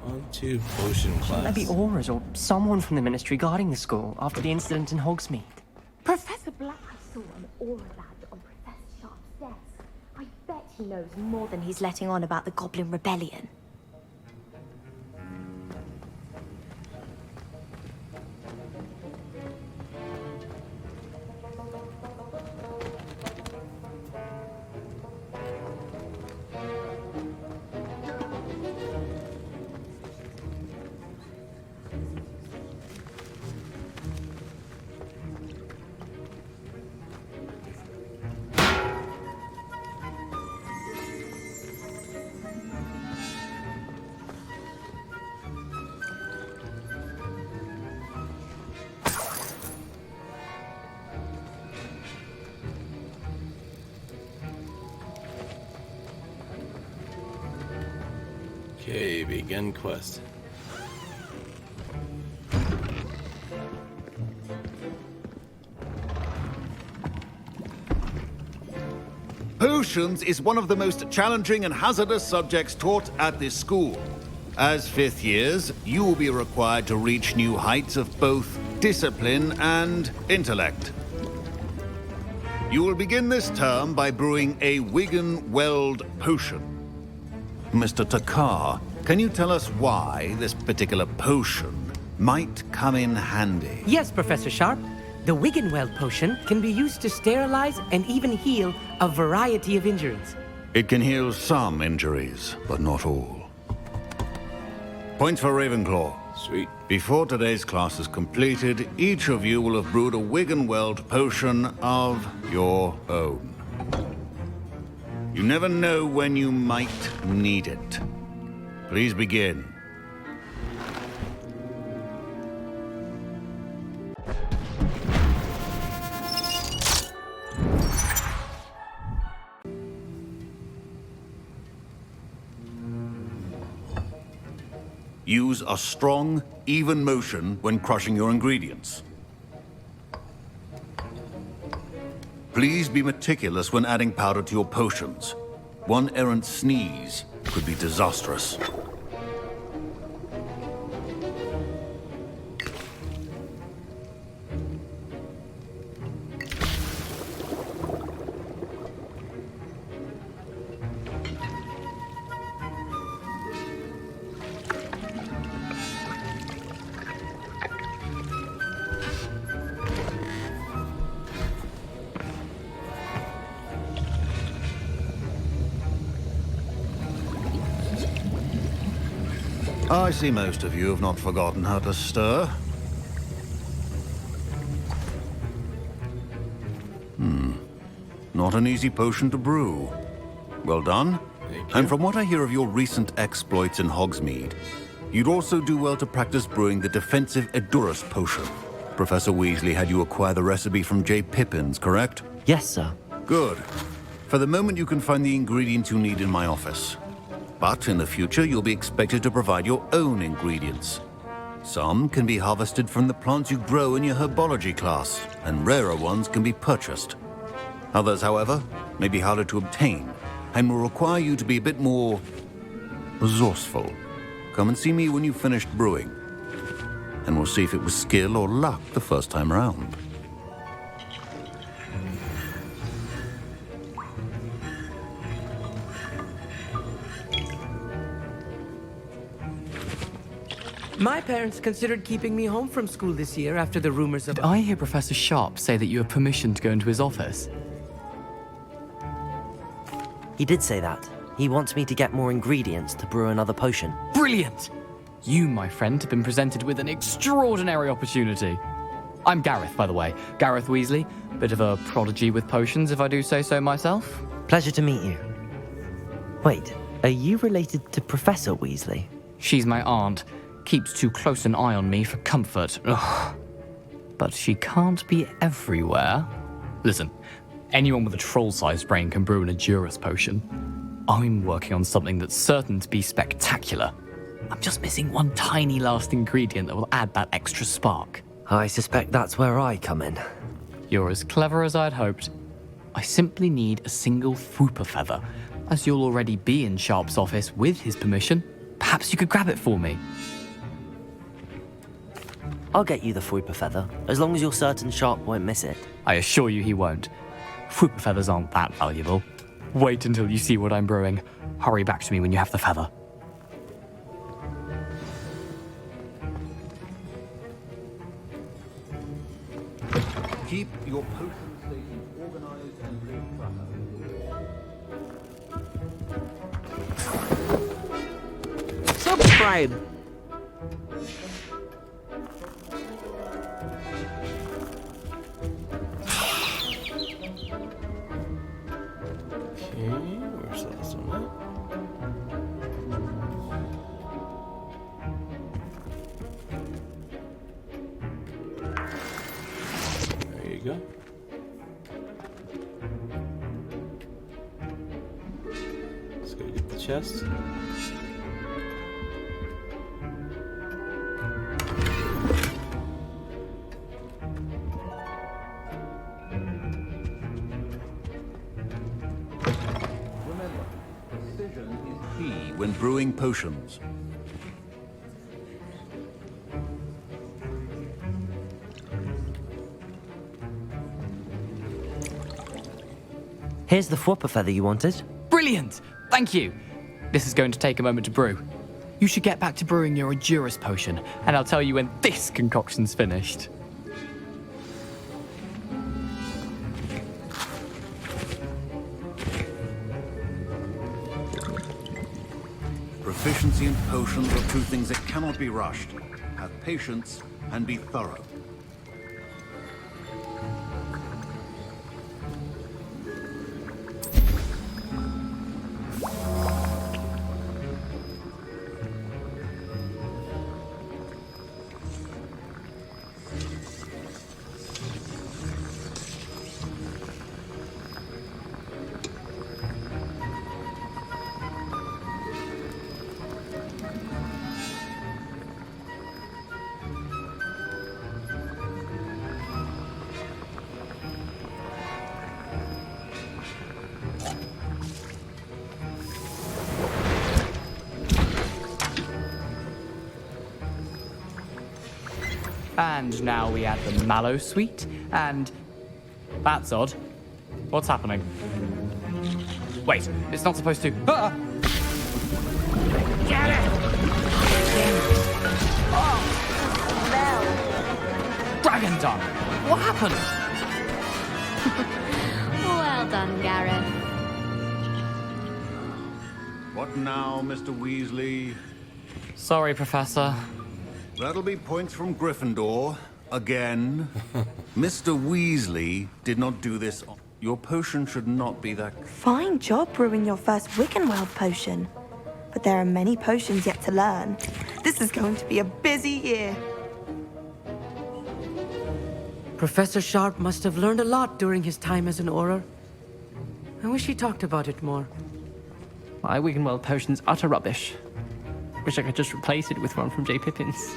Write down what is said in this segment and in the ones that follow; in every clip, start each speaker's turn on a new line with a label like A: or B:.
A: On to potion class.
B: Maybe Aura's or someone from the Ministry guarding the school after the incident in Hogsmeade.
C: Professor Black, I saw an aura lad on Professor Sharp's desk. I bet he knows more than he's letting on about the Goblin Rebellion.
A: Okay, begin quest.
D: Potions is one of the most challenging and hazardous subjects taught at this school. As fifth years, you will be required to reach new heights of both discipline and intellect. You will begin this term by brewing a Wigan-Weld potion. Mr. Takar, can you tell us why this particular potion might come in handy?
E: Yes, Professor Sharp. The Wiggenweld potion can be used to sterilize and even heal a variety of injuries.
D: It can heal some injuries, but not all. Points for Ravenclaw.
A: Sweet.
D: Before today's class is completed, each of you will have brewed a Wiggenweld potion of your own. You never know when you might need it. Please begin. Use a strong, even motion when crushing your ingredients. Please be meticulous when adding powder to your potions. One errant sneeze could be disastrous. I see most of you have not forgotten how to stir. Not an easy potion to brew. Well done. And from what I hear of your recent exploits in Hogsmeade, you'd also do well to practice brewing the defensive Edurus potion. Professor Weasley had you acquire the recipe from J. Pippins, correct?
B: Yes, sir.
D: Good. For the moment, you can find the ingredients you need in my office. But in the future, you'll be expected to provide your own ingredients. Some can be harvested from the plants you grow in your herbology class, and rarer ones can be purchased. Others, however, may be harder to obtain, and will require you to be a bit more resourceful. Come and see me when you've finished brewing, and we'll see if it was skill or luck the first time around.
E: My parents considered keeping me home from school this year after the rumors of...
F: Did I hear Professor Sharp say that you have permission to go into his office?
B: He did say that. He wants me to get more ingredients to brew another potion.
F: Brilliant! You, my friend, have been presented with an extraordinary opportunity. I'm Gareth, by the way. Gareth Weasley. Bit of a prodigy with potions, if I do say so myself.
B: Pleasure to meet you. Wait, are you related to Professor Weasley?
F: She's my aunt. Keeps too close an eye on me for comfort. Ugh. But she can't be everywhere. Listen, anyone with a troll-sized brain can brew an Edurus potion. I'm working on something that's certain to be spectacular. I'm just missing one tiny last ingredient that will add that extra spark.
B: I suspect that's where I come in.
F: You're as clever as I'd hoped. I simply need a single Fwooper feather, as you'll already be in Sharp's office with his permission. Perhaps you could grab it for me.
B: I'll get you the Fuipa feather, as long as you're certain Sharp won't miss it.
F: I assure you he won't. Fuipa feathers aren't that valuable. Wait until you see what I'm brewing. Hurry back to me when you have the feather.
D: Keep your potion stations organized and take tracker.
E: Subscribe!
A: Okay, where's the last one at? There you go. Let's go get the chest.
D: Remember, precision is key when brewing potions.
B: Here's the Fuipa feather you wanted.
F: Brilliant! Thank you! This is going to take a moment to brew. You should get back to brewing your Endurus potion, and I'll tell you when this concoction's finished.
D: Proficiency and potions are two things that cannot be rushed. Have patience and be thorough.
F: And now we add the mallow sweet, and... That's odd. What's happening? Wait, it's not supposed to... Ah! Get it! Oh! Dragon tongue! What happened?
C: Well done, Gareth.
D: What now, Mr. Weasley?
F: Sorry, Professor.
D: That'll be points from Gryffindor. Again. Mr. Weasley did not do this. Your potion should not be that...
G: Fine job brewing your first Wiggenweld potion. But there are many potions yet to learn. This is going to be a busy year.
E: Professor Sharp must have learned a lot during his time as an Auror. I wish he talked about it more.
H: My Wiggenweld potion's utter rubbish. Wish I could just replace it with one from J. Pippin's.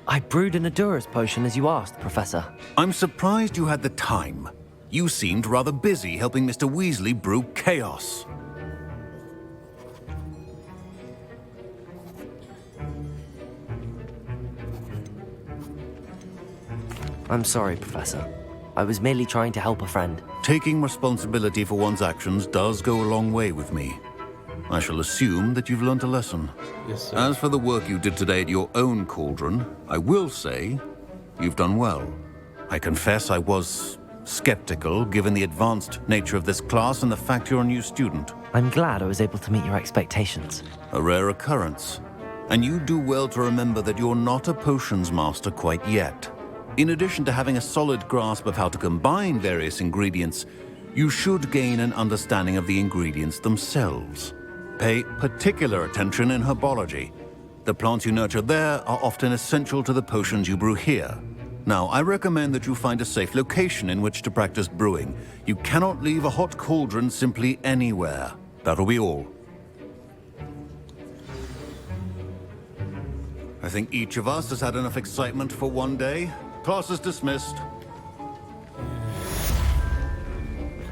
B: I brewed an Endurus potion as you asked, Professor.
D: I'm surprised you had the time. You seemed rather busy helping Mr. Weasley brew chaos.
B: I'm sorry, Professor. I was merely trying to help a friend.
D: Taking responsibility for one's actions does go a long way with me. I shall assume that you've learnt a lesson.
A: Yes, sir.
D: As for the work you did today at your own cauldron, I will say you've done well. I confess I was skeptical, given the advanced nature of this class and the fact you're a new student.
B: I'm glad I was able to meet your expectations.
D: A rare occurrence. And you do well to remember that you're not a potions master quite yet. In addition to having a solid grasp of how to combine various ingredients, you should gain an understanding of the ingredients themselves. Pay particular attention in herbology. The plants you nurture there are often essential to the potions you brew here. Now, I recommend that you find a safe location in which to practice brewing. You cannot leave a hot cauldron simply anywhere. That'll be all. I think each of us has had enough excitement for one day. Class is dismissed.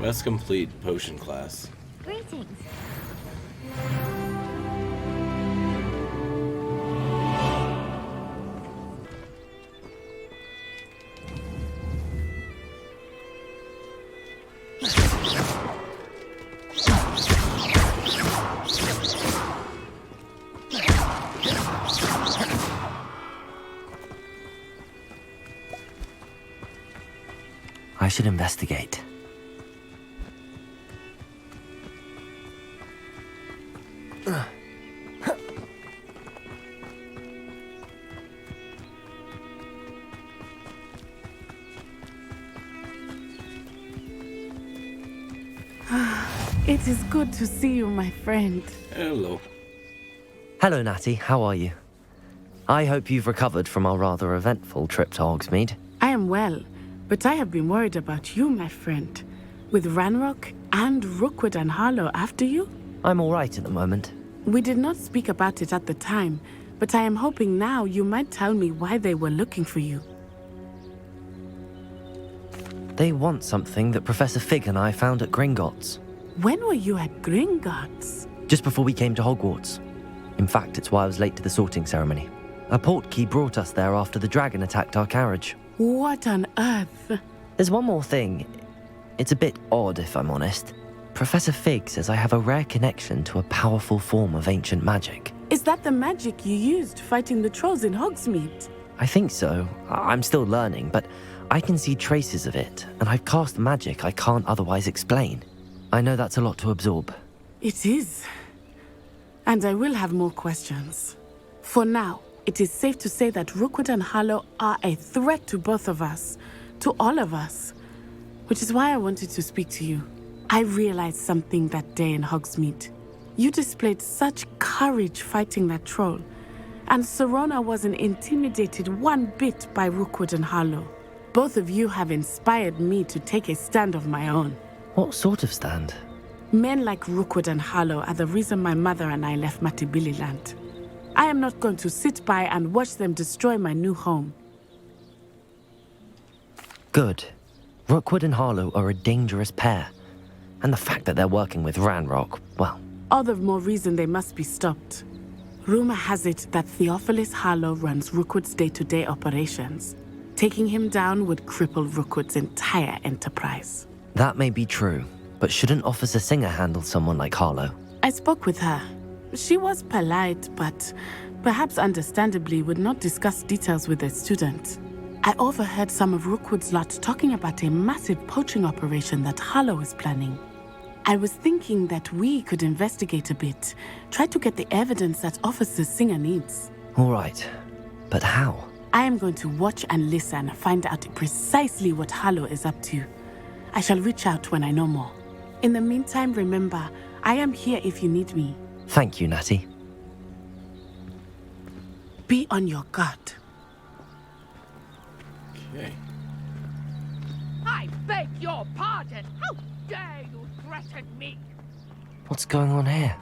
A: Quest complete, potion class.
C: Greetings.
B: I should investigate.
I: It is good to see you, my friend.
A: Hello.
B: Hello, Natty. How are you? I hope you've recovered from our rather eventful trip to Hogsmeade.
I: I am well, but I have been worried about you, my friend. With Ranrock and Rookwood and Harlow after you?
B: I'm all right at the moment.
I: We did not speak about it at the time, but I am hoping now you might tell me why they were looking for you.
B: They want something that Professor Fig and I found at Gringotts.
I: When were you at Gringotts?
B: Just before we came to Hogwarts. In fact, it's why I was late to the sorting ceremony. A portkey brought us there after the dragon attacked our carriage.
I: What on earth?
B: There's one more thing. It's a bit odd, if I'm honest. Professor Fig says I have a rare connection to a powerful form of ancient magic.
I: Is that the magic you used fighting the trolls in Hogsmeade?
B: I think so. I'm still learning, but I can see traces of it, and I've cast magic I can't otherwise explain. I know that's a lot to absorb.
I: It is. And I will have more questions. For now, it is safe to say that Rookwood and Harlow are a threat to both of us, to all of us. Which is why I wanted to speak to you. I realized something that day in Hogsmeade. You displayed such courage fighting that troll, and Serona wasn't intimidated one bit by Rookwood and Harlow. Both of you have inspired me to take a stand of my own.
B: What sort of stand?
I: Men like Rookwood and Harlow are the reason my mother and I left Matibililand. I am not going to sit by and watch them destroy my new home.
B: Good. Rookwood and Harlow are a dangerous pair. And the fact that they're working with Ranrock, well...
I: All the more reason they must be stopped. Rumor has it that Theophilus Harlow runs Rookwood's day-to-day operations. Taking him down would cripple Rookwood's entire enterprise.
B: That may be true, but shouldn't Officer Singer handle someone like Harlow?
I: I spoke with her. She was polite, but perhaps understandably would not discuss details with a student. I overheard some of Rookwood's lot talking about a massive poaching operation that Harlow is planning. I was thinking that we could investigate a bit, try to get the evidence that Officer Singer needs.
B: All right, but how?
I: I am going to watch and listen, find out precisely what Harlow is up to. I shall reach out when I know more. In the meantime, remember, I am here if you need me.
B: Thank you, Natty.
I: Be on your guard.
A: Okay.
J: I beg your pardon. How dare you threaten me?
B: What's going on here?